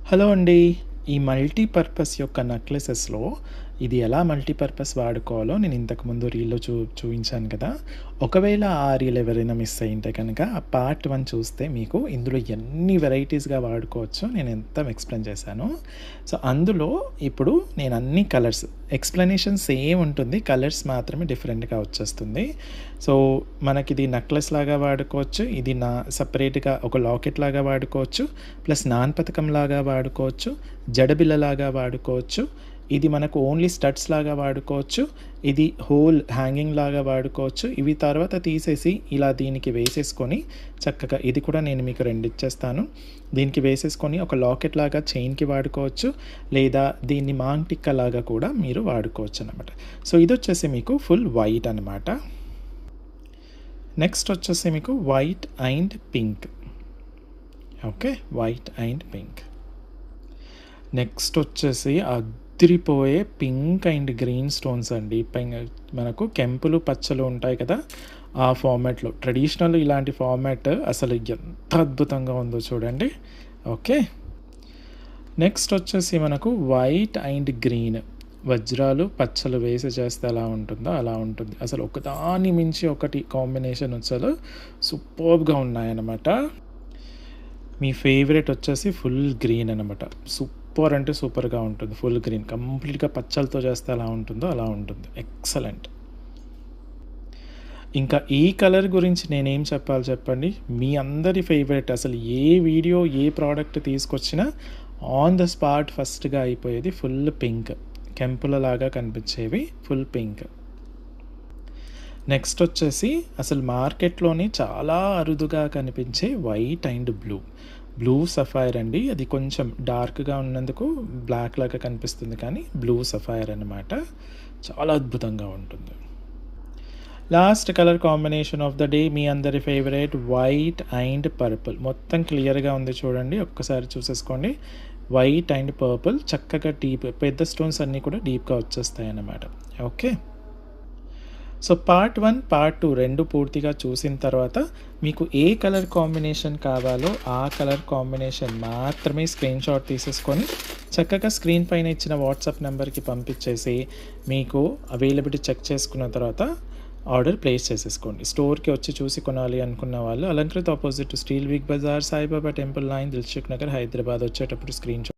Hello అండి. ఈ multipurpose యొక్క నెక్లెసెస్‌లో ఇది ఎలా మల్టీపర్పస్ వాడుకోవాలో నేను ఇంతకుముందు రీల్‌లో చూయించాను కదా! ఒకవేళ ఆ రీల్ ఎవరైనా మిస్ అయ్యుంటే కనుక ఆ పార్ట్ 1 చూస్తే మీకు ఇందులో ఎన్ని వెరైటీస్‌గా వాడుకోవచ్చో నేను మొత్తం ఎక్స్‌ప్లెయిన్ చేశాను. సో, అందులో ఇప్పుడు నేను అన్ని కలర్స్ ఎక్స్‌ప్లనేషన్ సేమ్ ఉంటుంది. కలర్స్ మాత్రమే డిఫరెంట్‌గా వచ్చేస్తుంది. సో, మనకిది నెక్లెస్ లాగా వాడుకోవచ్చు. ఇది సెపరేట్‌గా ఒక లాకెట్ లాగా వాడుకోవచ్చు. ప్లస్ నాన్‌పతకం లాగా వాడుకోవచ్చు. జడబిళ్ళలాగా వాడుకోవచ్చు. ఇది మనకు ఓన్లీ స్టడ్స్ లాగా వాడుకోవచ్చు. ఇది హోల్ హ్యాంగింగ్ లాగా వాడుకోవచ్చు. ఇవి తర్వాత తీసేసి ఇలా దీనికి వేసేసుకొని చక్కగా ఇది కూడా నేను మీకు 2 ఇచ్చేస్తాను. దీనికి వేసేసుకొని ఒక లాకెట్ లాగా చైన్‌కి వాడుకోవచ్చు. లేదా దీన్ని మాంగ్ టిక్కా లాగా కూడా మీరు వాడుకోవచ్చనమాట. సో, ఇదొచ్చేసి మీకు ఫుల్ వైట్ అనమాట. నెక్స్ట్ వచ్చేసి మీకు white and pink. Okay. White and pink. Next వచ్చేసి అదిరిపోయే పింక్ అండ్ గ్రీన్ స్టోన్స్ అండి. మనకు కెంపులు, పచ్చలు ఉంటాయి కదా! ఆ ఫార్మాట్‌లో ట్రెడిషనల్ ఇలాంటి ఫార్మాట్ అసలు ఎంత అద్భుతంగా ఉందో చూడండి. ఓకే. నెక్స్ట్ వచ్చేసి మనకు వైట్ అండ్ గ్రీన్ వజ్రాలు, పచ్చలు వేసి చేస్తే ఎలా ఉంటుందో అలా ఉంటుంది. అసలు ఒకదాని మించి ఒకటి కాంబినేషన్ అసలు సూపర్బ్‌గా ఉన్నాయన్నమాట. మీ ఫేవరెట్ వచ్చేసి ఫుల్ గ్రీన్ అనమాట. సూపర్ అంటే సూపర్‌గా ఉంటుంది. ఫుల్ గ్రీన్ కంప్లీట్‌గా పచ్చలతో చేస్తే ఎలా ఉంటుందో అలా ఉంటుంది. ఎక్సలెంట్. ఇంకా ఈ కలర్ గురించి నేనేం చెప్పాలి చెప్పండి. మీ అందరి ఫేవరెట్ అసలు ఏ వీడియో, ఏ ప్రోడక్ట్ తీసుకొచ్చినా ఆన్ ద స్పాట్ ఫస్ట్‌గా అయిపోయేది ఫుల్ పింక్. కెంపులలాగా కనిపించేవి ఫుల్ పింక్. నెక్స్ట్ వచ్చేసి అసలు మార్కెట్‌లోని చాలా అరుదుగా కనిపించే white and blue. Blue sapphire అండి. అది కొంచెం డార్క్‌గా ఉన్నందుకు బ్లాక్ లాగా కనిపిస్తుంది కానీ బ్లూ సఫైర్ అనమాట. చాలా అద్భుతంగా ఉంటుంది. Last colour combination of the day మీ అందరి ఫేవరెట్ వైట్ అండ్ పర్పుల్. మొత్తం క్లియర్‌గా ఉంది చూడండి. ఒక్కసారి చూసేసుకోండి. వైట్ అండ్ పర్పుల్ చక్కగా డీప్ పెద్ద స్టోన్స్ అన్నీ కూడా డీప్‌గా వచ్చేస్తాయి అన్నమాట. ఓకే. సో, పార్ట్ 1, పార్ట్ 2 2 పూర్తిగా చూసిన తర్వాత మీకు ఏ కలర్ కాంబినేషన్ కావాలో ఆ కలర్ కాంబినేషన్ మాత్రమే స్క్రీన్‌షాట్ తీసేసుకొని చక్కగా స్క్రీన్ పైన ఇచ్చిన వాట్సాప్ నెంబర్‌కి పంపించేసి మీకు అవైలబిలిటీ చెక్ చేసుకున్న తర్వాత ఆర్డర్ ప్లేస్ చేసేసుకోండి. స్టోర్‌కి వచ్చి చూసి కొనాలి అనుకున్న వాళ్ళు Alankrit opposite steel Big Bazaar, Saibaba temple line, Dilsukh Nagar, Hyderabad వచ్చేటప్పుడు స్క్రీన్‌షాట్